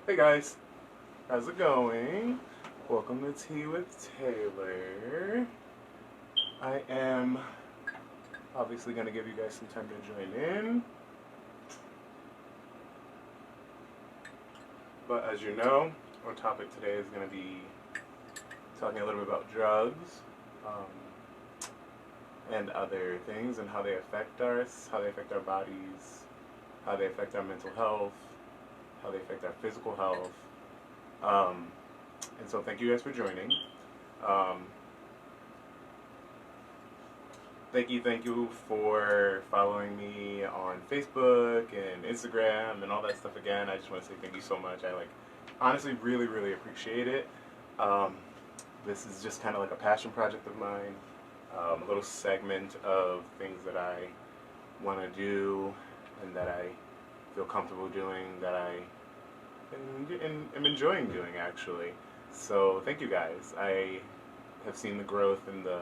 Hey guys, how's it going? Welcome to Tea with Taylor. I am obviously going to give you guys some time to join in. But as you know, our topic today is going to be talking a little bit about drugs and other things and how they affect us, how they affect our bodies, how they affect our mental health, how they affect our physical health. And so thank you guys for joining. Thank you for following me on Facebook and Instagram and all that stuff again. I just want to say thank you so much. I honestly really appreciate it. This is just kind of like a passion project of mine, a little segment of things that I want to do and that I feel comfortable doing, that I am enjoying doing actually. So thank you guys. I have seen the growth in the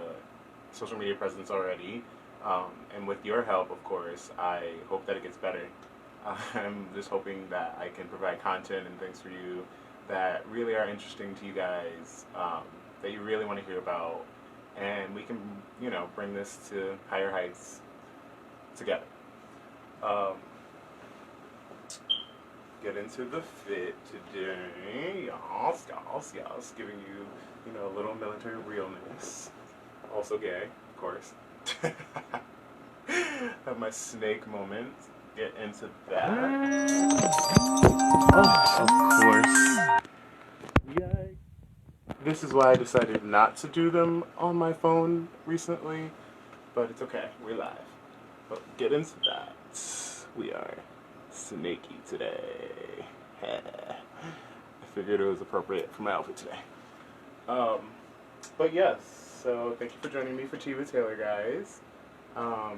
social media presence already, and with your help, of course, I hope that it gets better. I'm just hoping that I can provide content and things for you that really are interesting to you guys, that you really want to hear about, and we can, bring this to higher heights together. Get into the fit today, y'all, giving you, a little military realness. Also gay, of course. Have my snake moment. Get into that. Oh, of course. Yay. This is why I decided not to do them on my phone recently, but it's okay. We're live. But get into that. We are snaky today. I figured it was appropriate for my outfit today. But yes. So thank you for joining me for Tea with Taylor, guys. That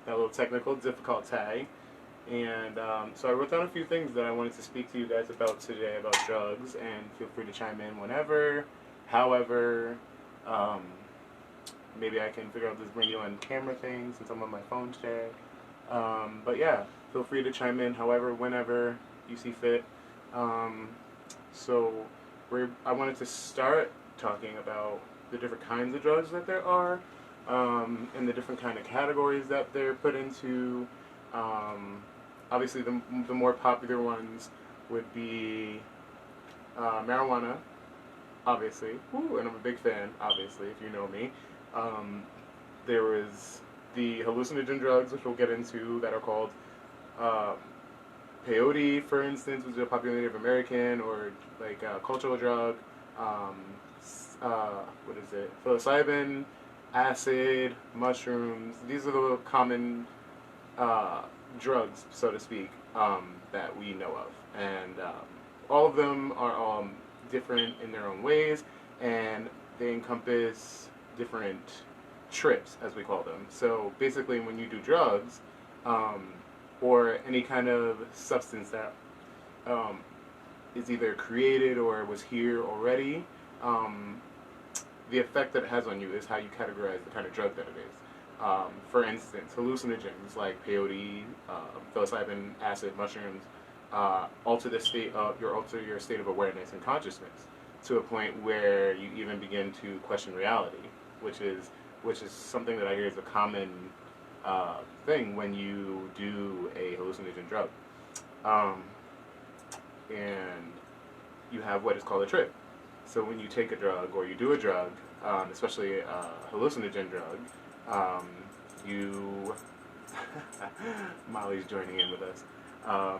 little technical difficulty. And so I wrote down a few things that I wanted to speak to you guys about today about drugs, and feel free to chime in whenever, however. Maybe I can figure out this bring you on camera thing since I'm on my phone today. But yeah, feel free to chime in however, whenever you see fit. So I wanted to start talking about the different kinds of drugs that there are, and the different kind of categories that they're put into. Obviously, the more popular ones would be marijuana, obviously. Ooh, and I'm a big fan, obviously, if you know me. There was the hallucinogen drugs, which we'll get into, that are called peyote, for instance, which is a popular Native American or cultural drug. What is it? Psilocybin, acid, mushrooms. These are the common drugs, so to speak, that we know of. And all of them are different in their own ways, and they encompass different trips, as we call them. So basically, when you do drugs, or any kind of substance that is either created or was here already, the effect that it has on you is how you categorize the kind of drug that it is. For instance, hallucinogens like peyote, psilocybin, acid, mushrooms alter your state of awareness and consciousness to a point where you even begin to question reality, which is something that I hear is a common thing when you do a hallucinogen drug. And you have what is called a trip. So when you take a drug or you do a drug, especially a hallucinogen drug, you Molly's joining in with us.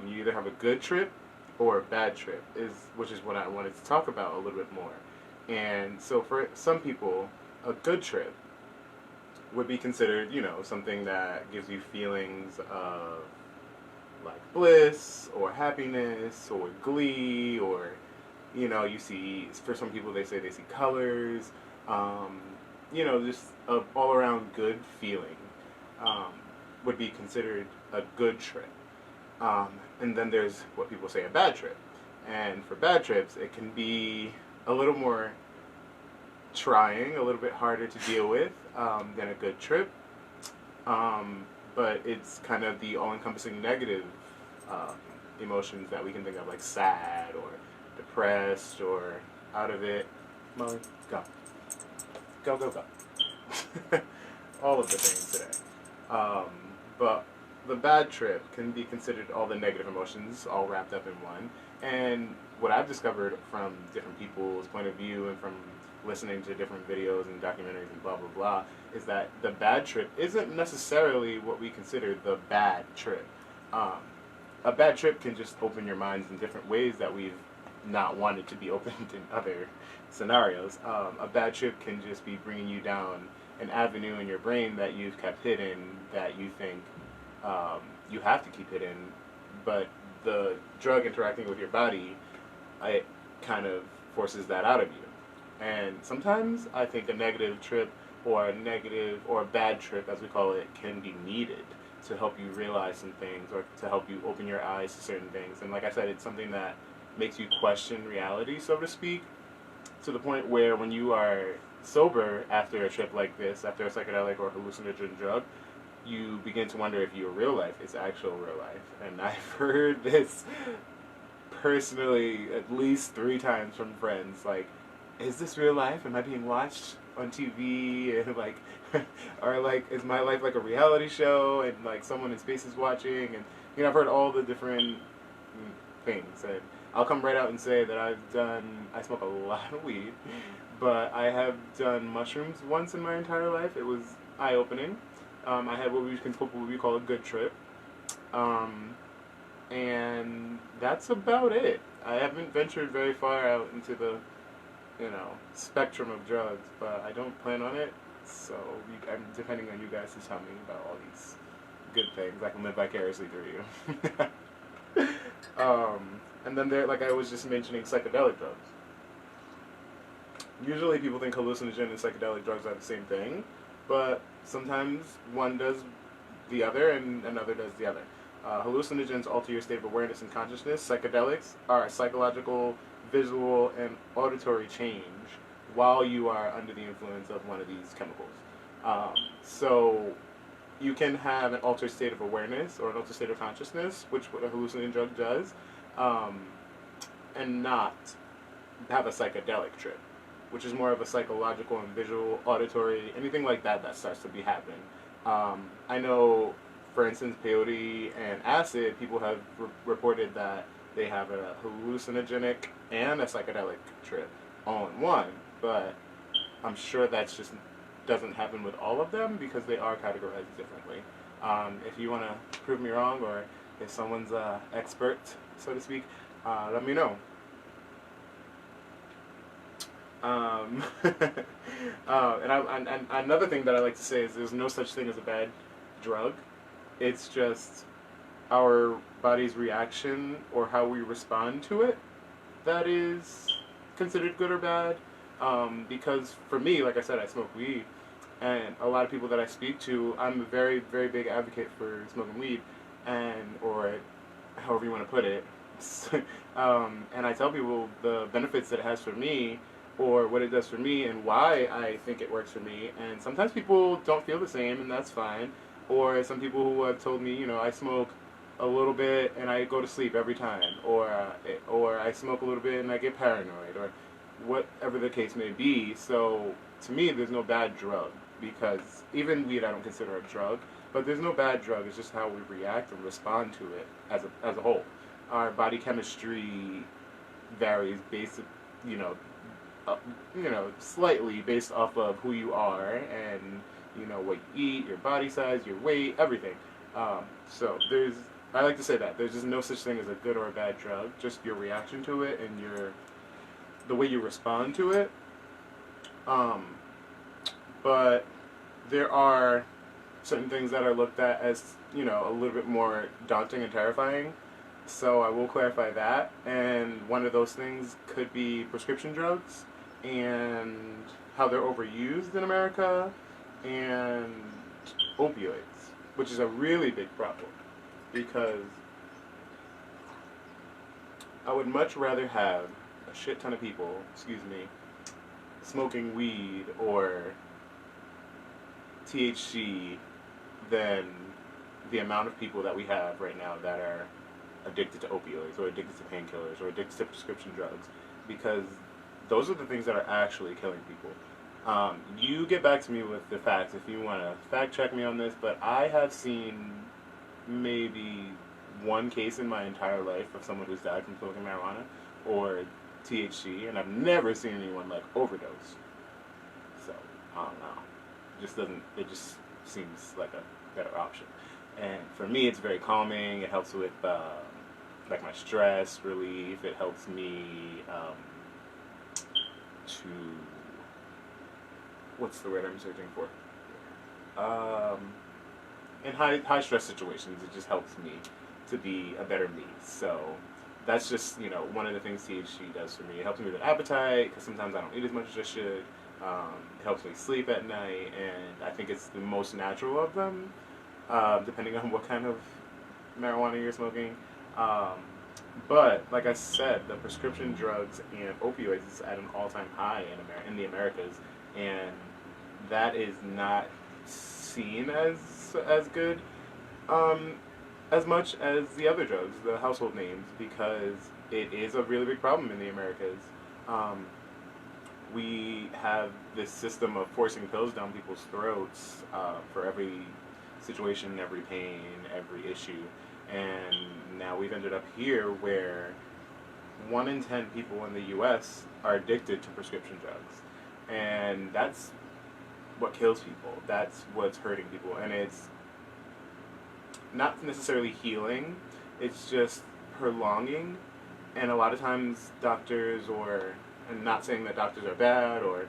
You either have a good trip or a bad trip, which is what I wanted to talk about a little bit more. And so for some people, a good trip would be considered, something that gives you feelings of like bliss or happiness or glee, or you see, for some people they say they see colors, just an all-around good feeling would be considered a good trip. And then there's what people say a bad trip. And for bad trips, it can be a little more trying, a little bit harder to deal with than a good trip. But it's kind of the all-encompassing negative emotions that we can think of, like sad or depressed or out of it. Molly, go. Go, go, go. All of the things today. Um, but the bad trip can be considered all the negative emotions all wrapped up in one. And what I've discovered from different people's point of view and from listening to different videos and documentaries and blah, blah, blah, is that the bad trip isn't necessarily what we consider the bad trip. Um, a bad trip can just open your minds in different ways that we've not wanted to be opened in other scenarios. A bad trip can just be bringing you down an avenue in your brain that you've kept hidden, that you think you have to keep hidden, but the drug interacting with your body, it kind of forces that out of you. And sometimes I think a negative trip or a bad trip, as we call it, can be needed to help you realize some things or to help you open your eyes to certain things. And like I said, it's something that makes you question reality, so to speak, to the point where when you are sober after a trip like this, after a psychedelic or hallucinogen drug, you begin to wonder if your real life is actual real life. And I've heard this personally at least 3 times from friends, like, is this real life? Am I being watched on TV? And like, or like, is my life like a reality show and like someone in space is watching? And you know, I've heard all the different things. And I'll come right out and say that I smoke a lot of weed, but I have done mushrooms once in my entire life. It was eye-opening. I had what we call a good trip. And that's about it. I haven't ventured very far out into the, spectrum of drugs, but I don't plan on it. So I'm depending on you guys to tell me about all these good things. I can live vicariously through you. And then there, like I was just mentioning, psychedelic drugs. Usually people think hallucinogen and psychedelic drugs are the same thing, but sometimes one does the other and another does the other. Hallucinogens alter your state of awareness and consciousness. Psychedelics are a psychological, visual, and auditory change while you are under the influence of one of these chemicals. So you can have an altered state of awareness or an altered state of consciousness, which what a hallucinogen drug does, and not have a psychedelic trip, which is more of a psychological and visual, auditory, anything like that that starts to be happening. I know, for instance, peyote and acid, people have reported that they have a hallucinogenic and a psychedelic trip all in one, but I'm sure that's just doesn't happen with all of them because they are categorized differently. If you want to prove me wrong, or if someone's expert, so to speak, let me know. And another thing that I like to say is there's no such thing as a bad drug. It's just our body's reaction or how we respond to it that is considered good or bad. Because for me, like I said, I smoke weed, and a lot of people that I speak to, I'm a very, very big advocate for smoking weed, or however you want to put it. And I tell people the benefits that it has for me, or what it does for me, and why I think it works for me. And sometimes people don't feel the same, and that's fine. Or some people who have told me, I smoke a little bit and I go to sleep every time, or I smoke a little bit and I get paranoid, or whatever the case may be. So to me, there's no bad drug, because even weed I don't consider a drug, but there's no bad drug. It's just how we react and respond to it as a whole. Our body chemistry varies slightly based off of who you are and what you eat, your body size, your weight, everything. So I like to say that there's just no such thing as a good or a bad drug, just your reaction to it and the way you respond to it. But there are certain things that are looked at as, a little bit more daunting and terrifying. So I will clarify that. And one of those things could be prescription drugs and how they're overused in America, and opioids, which is a really big problem, because I would much rather have a shit ton of people, smoking weed or THC than the amount of people that we have right now that are addicted to opioids or addicted to painkillers or addicted to prescription drugs, because those are the things that are actually killing people. You get back to me with the facts if you want to fact check me on this, but I have seen maybe one case in my entire life of someone who's died from smoking marijuana or THC, and I've never seen anyone like overdose. So I don't know. It just seems like a better option. And for me, it's very calming. It helps with like my stress relief. It helps me to, what's the word I'm searching for? In high stress situations, it just helps me to be a better me. So that's just, one of the things THC does for me. It helps me with an appetite, because sometimes I don't eat as much as I should. It helps me sleep at night, and I think it's the most natural of them, depending on what kind of marijuana you're smoking. But like I said, the prescription drugs and opioids is at an all-time high in the Americas, and that is not seen as good as much as the other drugs, the household names, because it is a really big problem in the Americas. We have this system of forcing pills down people's throats for every situation, every pain, every issue. And now we've ended up here where 1 in 10 people in the U.S. are addicted to prescription drugs. And that's what kills people. That's what's hurting people. And it's not necessarily healing, it's just prolonging. And a lot of times doctors, and not saying that doctors are bad or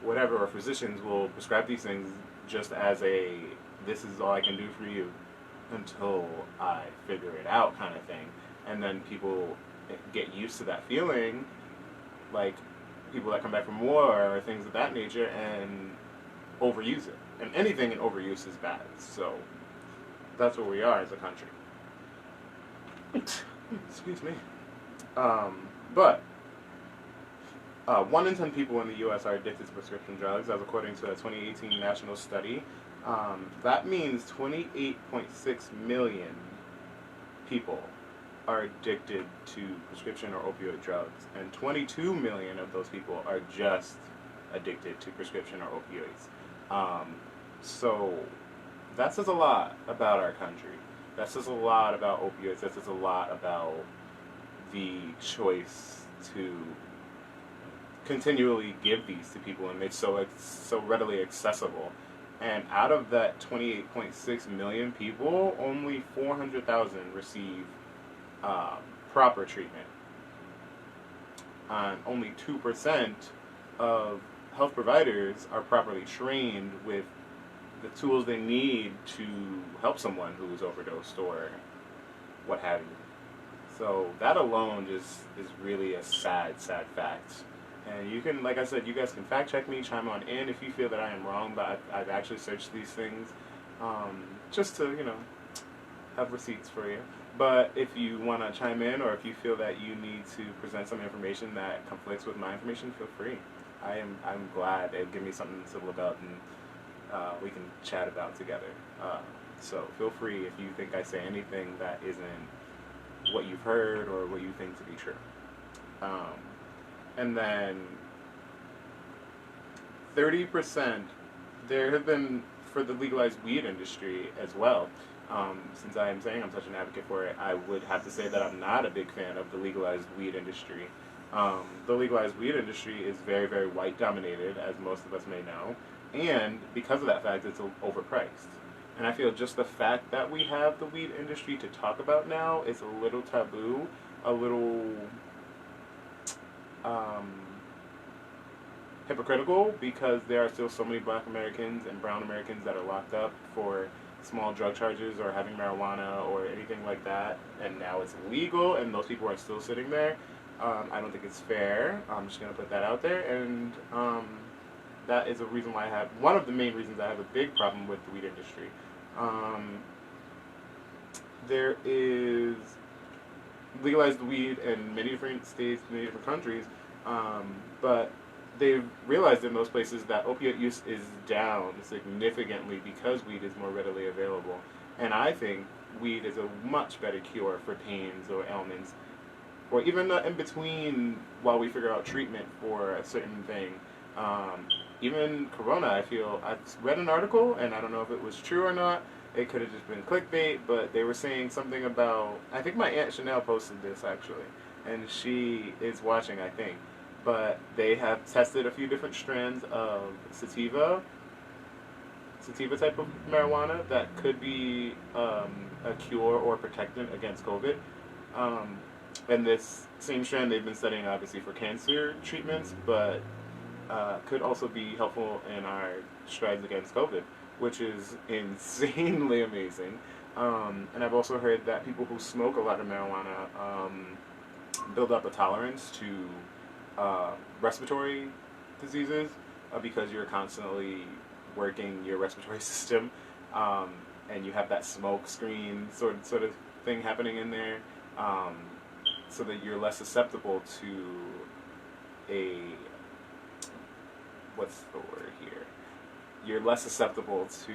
whatever, or physicians will prescribe these things just as this is all I can do for you until I figure it out kind of thing. And then people get used to that feeling, like people that come back from war or things of that nature, and overuse it. And anything in overuse is bad. So that's where we are as a country. Excuse me. But 1 in 10 people in the U.S. are addicted to prescription drugs, as according to a 2018 national study. That means 28.6 million people are addicted to prescription or opioid drugs, and 22 million of those people are just addicted to prescription or opioids. So that says a lot about our country. That says a lot about opioids. That says a lot about the choice to continually give these to people, and it's so readily accessible. And out of that 28.6 million people, only 400,000 receive proper treatment. And only 2% of health providers are properly trained with the tools they need to help someone who is overdosed or what have you. So that alone is really a sad fact. And you can, like I said, you guys can fact check me, chime on in if you feel that I am wrong, but I've actually searched these things just to, have receipts for you. But if you want to chime in, or if you feel that you need to present some information that conflicts with my information, feel free. I'm glad. It'll give me something to civil about, and we can chat about together. So feel free if you think I say anything that isn't what you've heard or what you think to be true. And then 30%, there have been, for the legalized weed industry as well. Since I am saying I'm such an advocate for it, I would have to say that I'm not a big fan of the legalized weed industry. The legalized weed industry is very, very white dominated, as most of us may know, and because of that fact, it's overpriced. And I feel just the fact that we have the weed industry to talk about now is a little taboo, a little hypocritical, because there are still so many Black Americans and brown Americans that are locked up for small drug charges or having marijuana or anything like that, and now it's illegal and those people are still sitting there. I don't think it's fair. I'm just going to put that out there, and that is a reason why one of the main reasons I have a big problem with the weed industry. There is legalized weed in many different states, many different countries, but they've realized in those places that opioid use is down significantly because weed is more readily available. And I think weed is a much better cure for pains or ailments, or even in between while we figure out treatment for a certain thing. Um, Even Corona, I feel I read an article, and I don't know if it was true or not. It could have just been clickbait, but they were saying something about. I think my aunt Chanel posted this actually, and she is watching, I think. But they have tested a few different strands of sativa type of marijuana that could be a cure or protectant against COVID. Um, and this same strand they've been studying obviously for cancer treatments, but could also be helpful in our strides against COVID, which is insanely amazing. And I've also heard that people who smoke a lot of marijuana build up a tolerance to respiratory diseases because you're constantly working your respiratory system, and you have that smoke screen sort of thing happening in there, um, so that you're less susceptible to a what's the word here? You're less susceptible to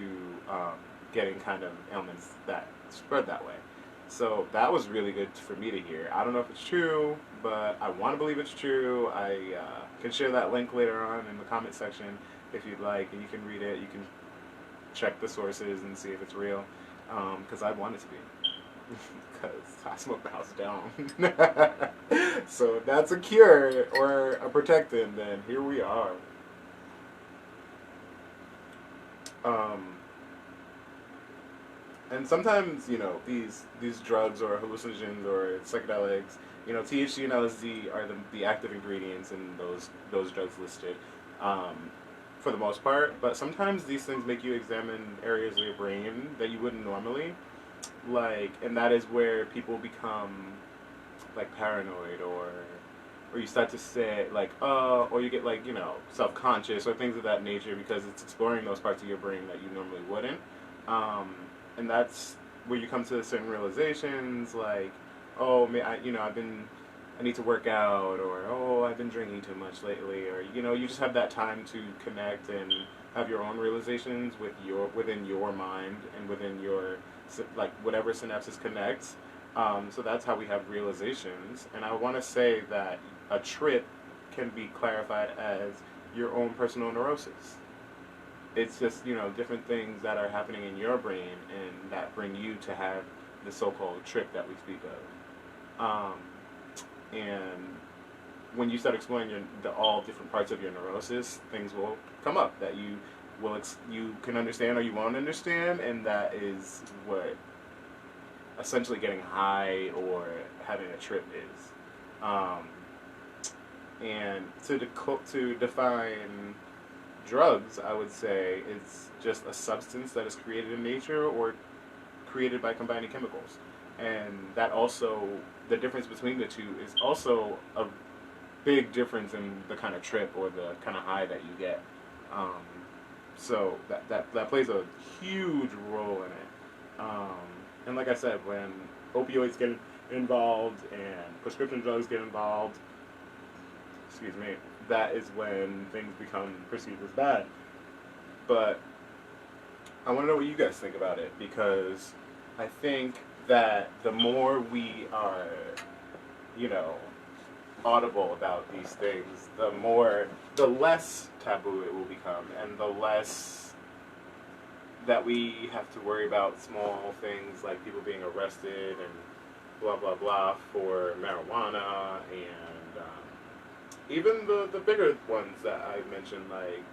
getting kind of ailments that spread that way. So that was really good for me to hear. I don't know if it's true, but I want to believe it's true. I can share that link later on in the comment section if you'd like, and you can read it. You can check the sources and see if it's real, because I want it to be. Because I smoke the house down. So if that's a cure or a protectant, then here we are. And sometimes, these drugs or hallucinogens or psychedelics, THC and LSD are the active ingredients in those drugs listed, for the most part. But sometimes these things make you examine areas of your brain that you wouldn't normally, and that is where people become like paranoid, or you start to say or you get self-conscious or things of that nature because it's exploring those parts of your brain that you normally wouldn't. And that's where you come to certain realizations, I need to work out, or I've been drinking too much lately, or you just have that time to connect and have your own realizations within your mind and within your whatever synapses connects. So that's how we have realizations, and I want to say that a trip can be clarified as your own personal neurosis. It's just, different things that are happening in your brain and that bring you to have the so-called trip that we speak of. And when you start exploring all different parts of your neurosis, things will come up that you can understand or you won't understand, and that is what essentially getting high or having a trip is. And to define drugs, I would say it's just a substance that is created in nature or created by combining chemicals. And that also, the difference between the two is also a big difference in the kind of trip or the kind of high that you get. So that plays a huge role in it. And like I said, when opioids get involved and prescription drugs get involved, that is when things become perceived as bad. But I want to know what you guys think about it, because I think that the more we are, audible about these things, the less taboo it will become, and the less that we have to worry about small things like people being arrested and blah blah blah for marijuana, and even the bigger ones that I mentioned, like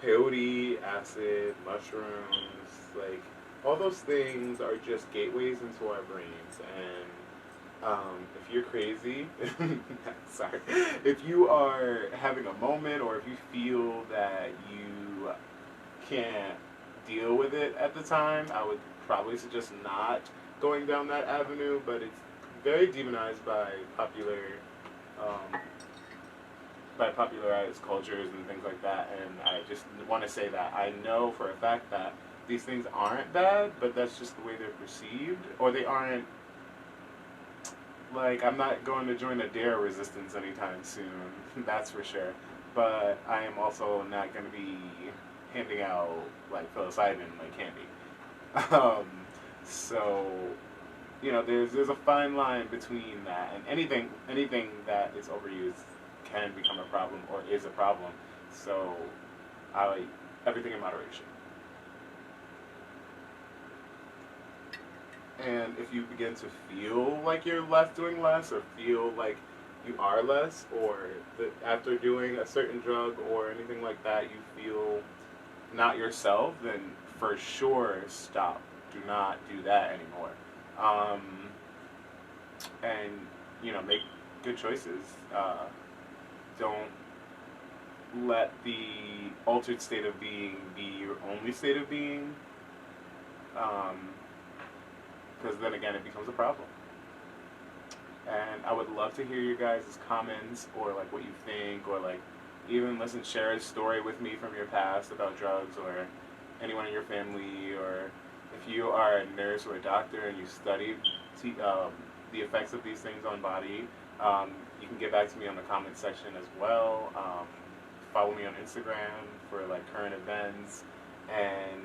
peyote, acid, mushrooms, all those things are just gateways into our brains. And if you're crazy, sorry, if you are having a moment, or if you feel that you can't deal with it at the time, I would probably suggest not going down that avenue. But it's very demonized by popularized cultures and things like that. And I just want to say that I know for a fact that these things aren't bad, but that's just the way they're perceived, or they aren't. I'm not going to join a dare resistance anytime soon, that's for sure. But I am also not going to be handing out psilocybin like candy. Um, so, there's a fine line between that and anything that is overused can become a problem or is a problem. So, I like everything in moderation. And if you begin to feel like you're doing less, or feel like you are less, or that after doing a certain drug or anything like that, you feel not yourself, then for sure stop. Do not do that anymore. Um, and make good choices. Don't let the altered state of being be your only state of being, because then again it becomes a problem. And I would love to hear your guys' comments, or like what you think, or like even share a story with me from your past about drugs, or anyone in your family, or if you are a nurse or a doctor and you study the effects of these things on body, you can get back to me on the comment section as well. Follow me on Instagram for like current events, and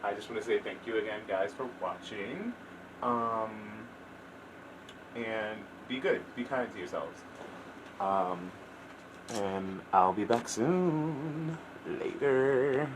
I just want to say thank you again, guys, for watching. Um, and be good, be kind to yourselves. And I'll be back soon. Later.